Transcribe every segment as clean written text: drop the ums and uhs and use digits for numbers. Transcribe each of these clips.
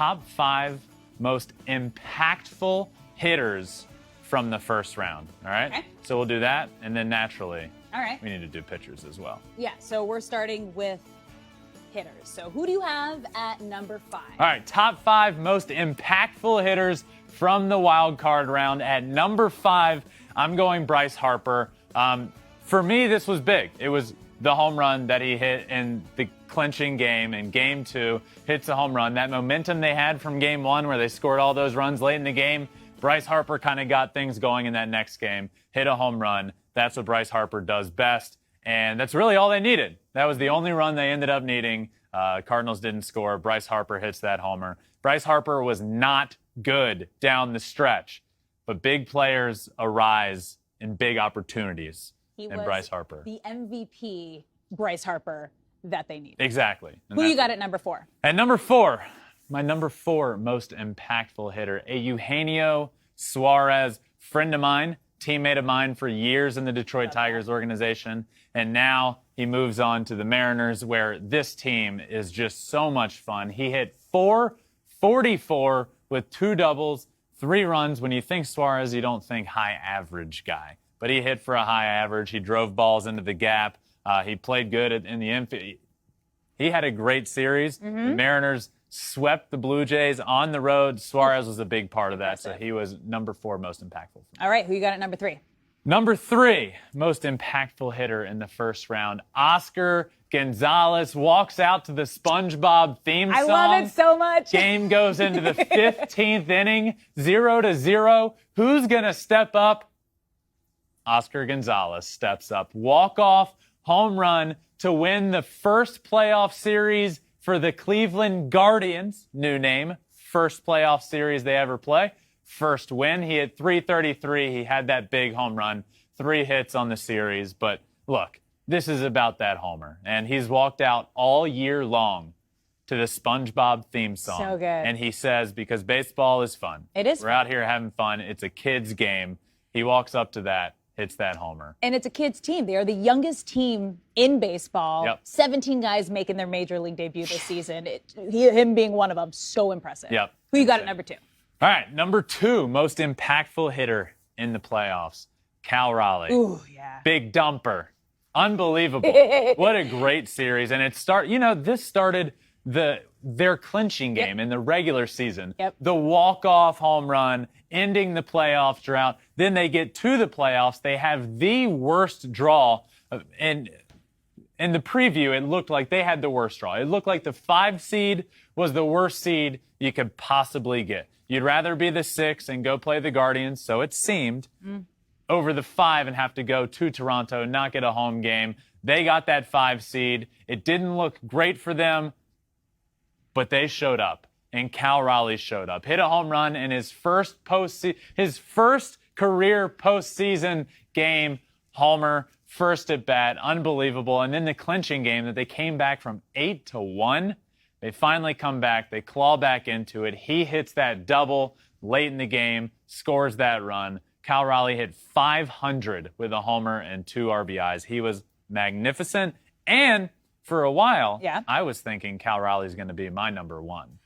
top 5 most impactful hitters from the first round. All right? Okay. So we'll do that, and then naturally, all right, we need to do pitchers as well. Yeah, so we're starting with hitters. So who do you have at number 5? All right, top 5 most impactful hitters from the wild card round. At number 5, I'm going Bryce Harper. For me, this was big. It was the home run that he hit in the clinching game in Game 2. Hits a home run. That momentum they had from Game 1 where they scored all those runs late in the game, Bryce Harper kind of got things going in that next game. Hit a home run. That's what Bryce Harper does best. And that's really all they needed. That was the only run they ended up needing. Cardinals didn't score. Bryce Harper hits that homer. Bryce Harper was not good down the stretch, but big players arise in big opportunities. And Bryce Harper, the MVP Bryce Harper that they need. Exactly. And who you got at number 4? At number 4, my number 4 most impactful hitter, a Eugenio Suarez, friend of mine, teammate of mine for years in the Detroit Tigers organization. And now he moves on to the Mariners, where this team is just so much fun. He hit .444 with 2 doubles, 3 runs. When you think Suarez, you don't think high average guy. But he hit for a high average. He drove balls into the gap. He played good in the infield. He had a great series. The Mariners swept the Blue Jays on the road. Suarez was a big part of that, so he was number 4 most impactful. All right, who you got at number 3? Number 3 most impactful hitter in the first round, Oscar Gonzalez, walks out to the SpongeBob theme song. I love it so much. Game goes into the 15th inning, 0-0. Who's going to step up? Oscar Gonzalez steps up. Walk-off home run to win the first playoff series for the Cleveland Guardians. New name. First playoff series they ever play. First win. He hit .333. He had that big home run. 3 hits on the series. But look, this is about that homer. And he's walked out all year long to the SpongeBob theme song. So good. And he says, because baseball is fun. It is We're out here having fun. It's a kid's game. He walks up to that. Hits that homer. And it's a kids' team. They are the youngest team in baseball. Yep. 17 guys making their major league debut this season. Him being one of them, so impressive. Yep. Who you got at number 2? All right, number 2 most impactful hitter in the playoffs, Cal Raleigh. Ooh, yeah. Big dumper. Unbelievable. What a great series. And this started their clinching game in the regular season. Yep. The walk-off home run, ending the playoff drought. Then they get to the playoffs. They have the worst draw. And in the preview, it looked like they had the worst draw. It looked like the 5 seed was the worst seed you could possibly get. You'd rather be the 6 and go play the Guardians, so it seemed, over the 5 and have to go to Toronto, not get a home game. They got that 5 seed. It didn't look great for them, but they showed up. And Cal Raleigh showed up. Hit a home run in his first career postseason game. Homer, first at bat. Unbelievable. And then the clinching game that they came back from 8-1. They finally come back. They claw back into it. He hits that double late in the game, scores that run. Cal Raleigh hit .500 with a homer and 2 RBIs. He was magnificent. And for a while, I was thinking Cal Raleigh's going to be my number 1.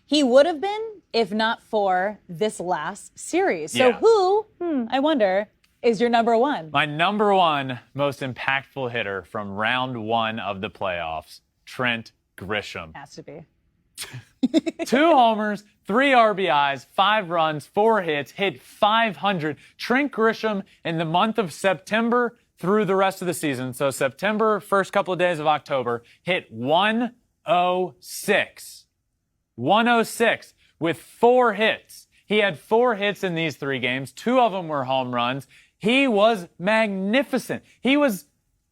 He would have been if not for this last series. So who, I wonder, is your number 1? My number 1 most impactful hitter from round 1 of the playoffs, Trent Grisham. Has to be. 2 homers, 3 RBIs, 5 runs, 4 hits, hit .500. Trent Grisham in the month of September through the rest of the season. So September, first couple of days of October, hit 106. 106 with 4 hits. He had 4 hits in these 3 games. 2 of them were home runs. He was magnificent. He was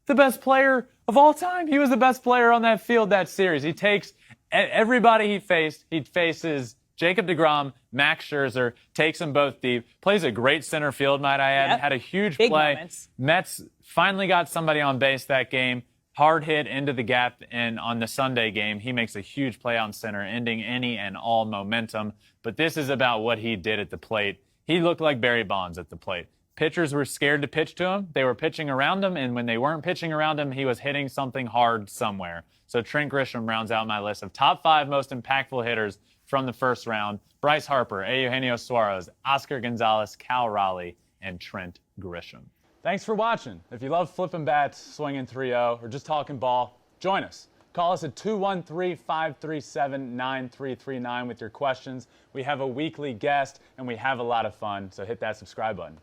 the best player of all time. He was the best player on that field that series. He takes everybody he faced. He faces Jacob deGrom, Max Scherzer, takes them both deep, plays a great center field, might I add, had a huge Big play. Moments. Mets finally got somebody on base that game. Hard hit into the gap, and on the Sunday game, he makes a huge play on center, ending any and all momentum. But this is about what he did at the plate. He looked like Barry Bonds at the plate. pitchers were scared to pitch to him. They were pitching around him, and when they weren't pitching around him, he was hitting something hard somewhere. So Trent Grisham rounds out my list of top 5 most impactful hitters from the first round. Bryce Harper, Eugenio Suarez, Oscar Gonzalez, Cal Raleigh, and Trent Grisham. Thanks for watching. If you love flipping bats, swinging 3-0, or just talking ball, join us. Call us at 213-537-9339 with your questions. We have a weekly guest, and we have a lot of fun, so hit that subscribe button.